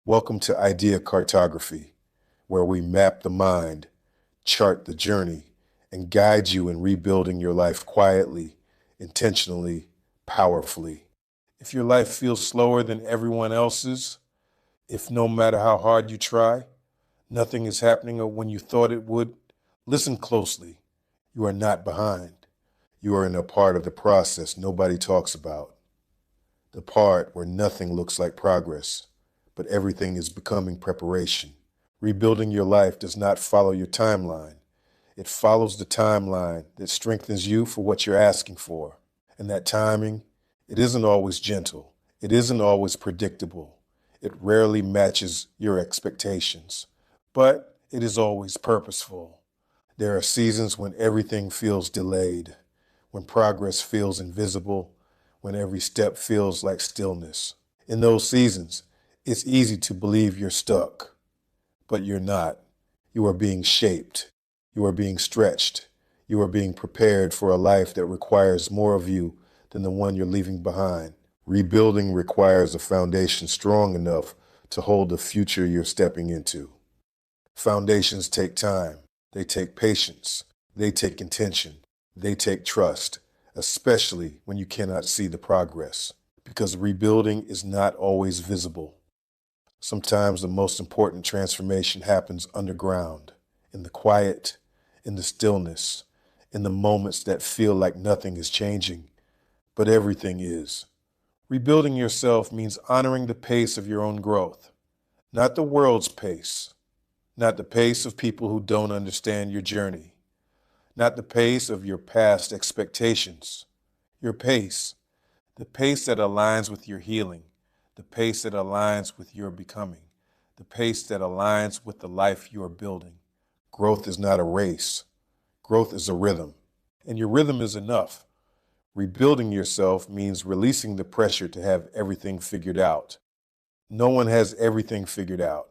Welcome to Idea Cartography, where we map the mind, chart the journey, and guide you in rebuilding your life quietly, intentionally, powerfully. If your life feels slower than everyone else's, if no matter how hard you try, nothing is happening when you thought it would, listen closely. You are not behind. You are in a part of the process nobody talks about. The part where nothing looks like progress, but everything is becoming preparation. Rebuilding your life does not follow your timeline. It follows the timeline that strengthens you for what you're asking for. And that timing, it isn't always gentle. It isn't always predictable. It rarely matches your expectations. But it is always purposeful. There are seasons when everything feels delayed, when progress feels invisible, when every step feels like stillness. In those seasons, it's easy to believe you're stuck, but you're not. You are being shaped. You are being stretched. You are being prepared for a life that requires more of you than the one you're leaving behind. Rebuilding requires a foundation strong enough to hold the future you're stepping into. Foundations take time. They take patience. They take intention. They take trust, especially when you cannot see the progress, because rebuilding is not always visible. Sometimes the most important transformation happens underground, in the quiet, in the stillness, in the moments that feel like nothing is changing, but everything is. Rebuilding yourself means honoring the pace of your own growth, not the world's pace, not the pace of people who don't understand your journey, not the pace of your past expectations, your pace, the pace that aligns with your healing, the pace that aligns with your becoming, the pace that aligns with the life you are building. Growth is not a race. Growth is a rhythm, and your rhythm is enough. Rebuilding yourself means releasing the pressure to have everything figured out. No one has everything figured out.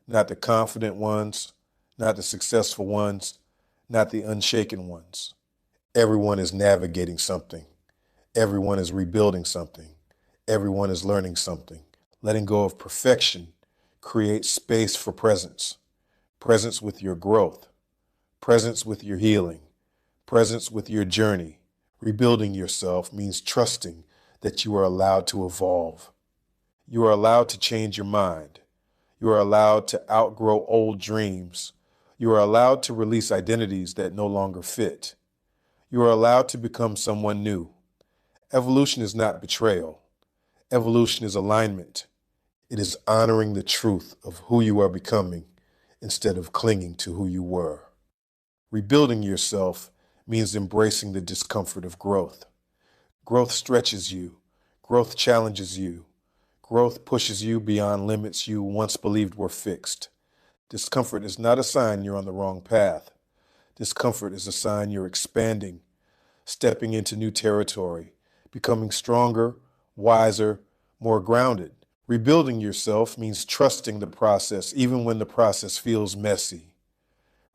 Not the confident ones, not the successful ones, not the unshaken ones. Everyone is navigating something. Everyone is rebuilding something. Everyone is learning something. Letting go of perfection creates space for presence. Presence with your growth. Presence with your healing. Presence with your journey. Rebuilding yourself means trusting that you are allowed to evolve. You are allowed to change your mind. You are allowed to outgrow old dreams. You are allowed to release identities that no longer fit. You are allowed to become someone new. Evolution is not betrayal. Evolution is alignment. It is honoring the truth of who you are becoming instead of clinging to who you were. Rebuilding yourself means embracing the discomfort of growth. Growth stretches you. Growth challenges you. Growth pushes you beyond limits you once believed were fixed. Discomfort is not a sign you're on the wrong path. Discomfort is a sign you're expanding, stepping into new territory, becoming stronger, wiser, more grounded. Rebuilding yourself means trusting the process even when the process feels messy.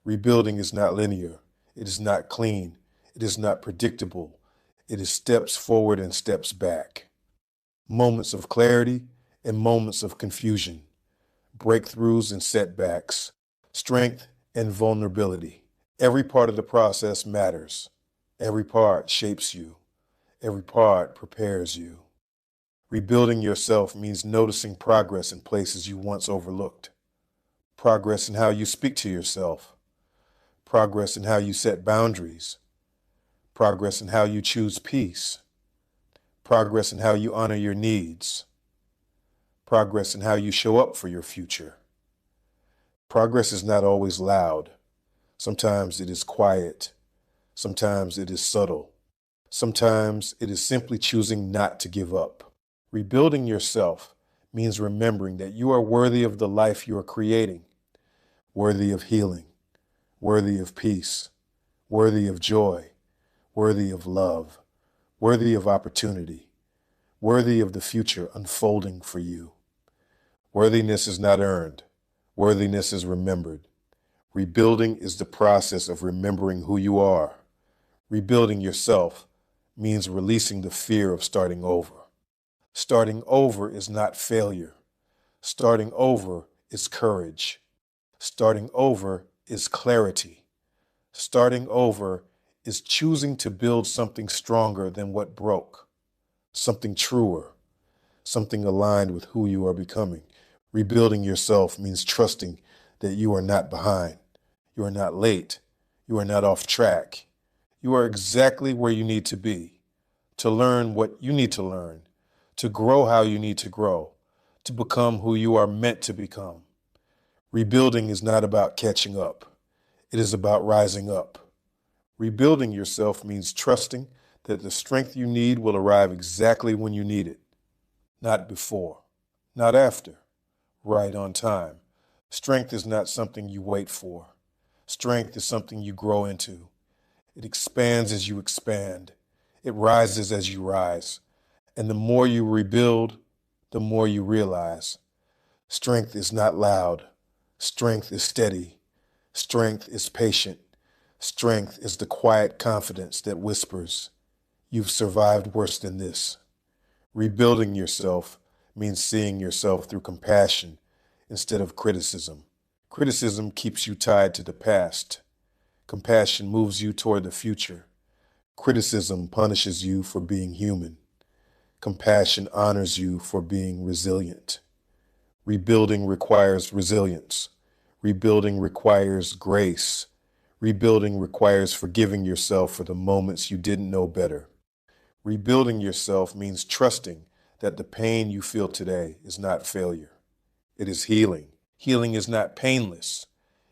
Rebuilding is not linear. It is not clean. It is not predictable. It is steps forward and steps back. Moments of clarity and moments of confusion. Breakthroughs and setbacks. Strength and vulnerability. Every part of the process matters. Every part shapes you. Every part prepares you. Rebuilding yourself means noticing progress in places you once overlooked. Progress in how you speak to yourself. Progress in how you set boundaries. Progress in how you choose peace. Progress in how you honor your needs. Progress in how you show up for your future. Progress is not always loud. Sometimes it is quiet. Sometimes it is subtle. Sometimes it is simply choosing not to give up. Rebuilding yourself means remembering that you are worthy of the life you are creating, worthy of healing, worthy of peace, worthy of joy, worthy of love, worthy of opportunity, worthy of the future unfolding for you. Worthiness is not earned. Worthiness is remembered. Rebuilding is the process of remembering who you are. Rebuilding yourself means releasing the fear of starting over. Starting over is not failure. Starting over is courage. Starting over is clarity. Starting over is choosing to build something stronger than what broke, something truer, something aligned with who you are becoming. Rebuilding yourself means trusting that you are not behind, you are not late, you are not off track. You are exactly where you need to be, to learn what you need to learn, to grow how you need to grow, to become who you are meant to become. Rebuilding is not about catching up. It is about rising up. Rebuilding yourself means trusting that the strength you need will arrive exactly when you need it. Not before, not after, right on time. Strength is not something you wait for. Strength is something you grow into. It expands as you expand. It rises as you rise. And the more you rebuild, the more you realize. Strength is not loud. Strength is steady. Strength is patient. Strength is the quiet confidence that whispers, "You've survived worse than this." Rebuilding yourself means seeing yourself through compassion instead of criticism. Criticism keeps you tied to the past. Compassion moves you toward the future. Criticism punishes you for being human. Compassion honors you for being resilient. Rebuilding requires resilience. Rebuilding requires grace. Rebuilding requires forgiving yourself for the moments you didn't know better. Rebuilding yourself means trusting that the pain you feel today is not failure. It is healing. Healing is not painless.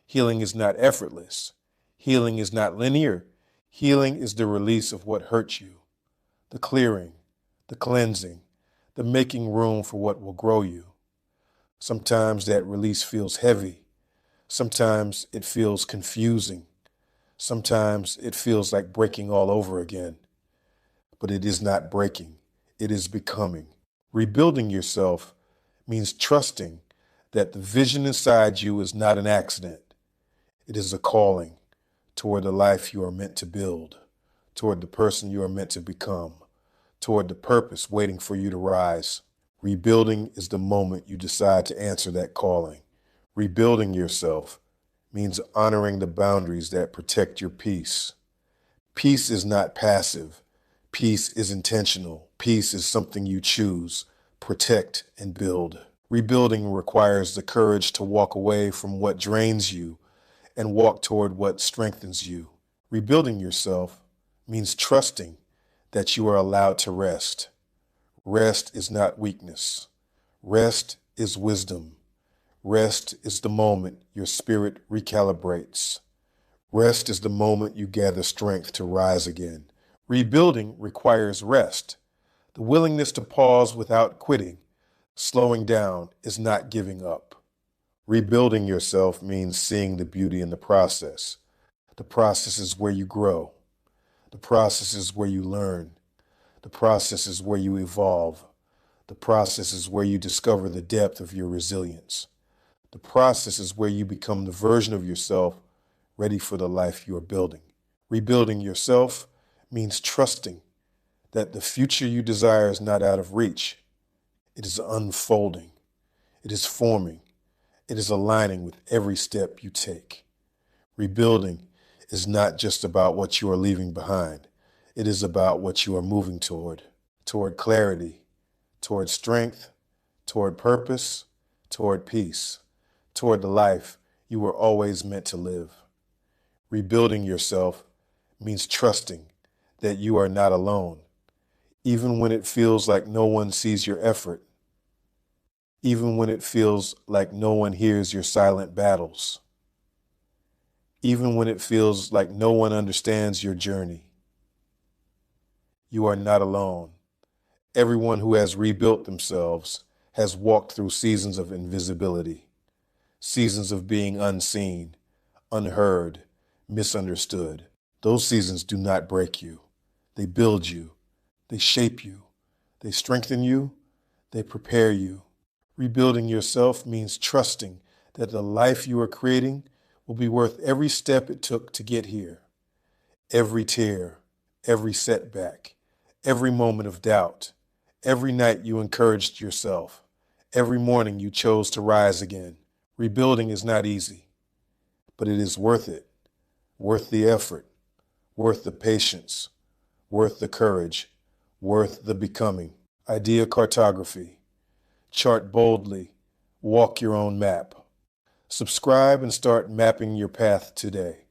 Healing is not effortless. Healing is not linear. Healing is the release of what hurt you, the clearing, the cleansing, the making room for what will grow you. Sometimes that release feels heavy. Sometimes it feels confusing. Sometimes it feels like breaking all over again. But it is not breaking. It is becoming. Rebuilding yourself means trusting that the vision inside you is not an accident. It is a calling toward the life you are meant to build, toward the person you are meant to become, toward the purpose waiting for you to rise. Rebuilding is the moment you decide to answer that calling. Rebuilding yourself means honoring the boundaries that protect your peace. Peace is not passive. Peace is intentional. Peace is something you choose, protect, and build. Rebuilding requires the courage to walk away from what drains you and walk toward what strengthens you. Rebuilding yourself means trusting that you are allowed to rest. Rest is not weakness. Rest is wisdom. Rest is the moment your spirit recalibrates. Rest is the moment you gather strength to rise again. Rebuilding requires rest. The willingness to pause without quitting. Slowing down is not giving up. Rebuilding yourself means seeing the beauty in the process. The process is where you grow. The process is where you learn. The process is where you evolve. The process is where you discover the depth of your resilience. The process is where you become the version of yourself ready for the life you are building. Rebuilding yourself means trusting that the future you desire is not out of reach. It is unfolding. It is forming. It is aligning with every step you take. Rebuilding is not just about what you are leaving behind. It is about what you are moving toward clarity, toward strength, toward purpose, toward peace, toward the life you were always meant to live. Rebuilding yourself means trusting that you are not alone, even when it feels like no one sees your effort, even when it feels like no one hears your silent battles, even when it feels like no one understands your journey. You are not alone. Everyone who has rebuilt themselves has walked through seasons of invisibility, seasons of being unseen, unheard, misunderstood. Those seasons do not break you. They build you. They shape you. They strengthen you. They prepare you. Rebuilding yourself means trusting that the life you are creating will be worth every step it took to get here. Every tear, every setback, every moment of doubt, every night you encouraged yourself, Every morning you chose to rise again. Rebuilding is not easy, but it is worth it, worth the effort, worth the patience, worth the courage, worth the becoming. Idea cartography. Chart boldly. Walk your own map. Subscribe and start mapping your path today.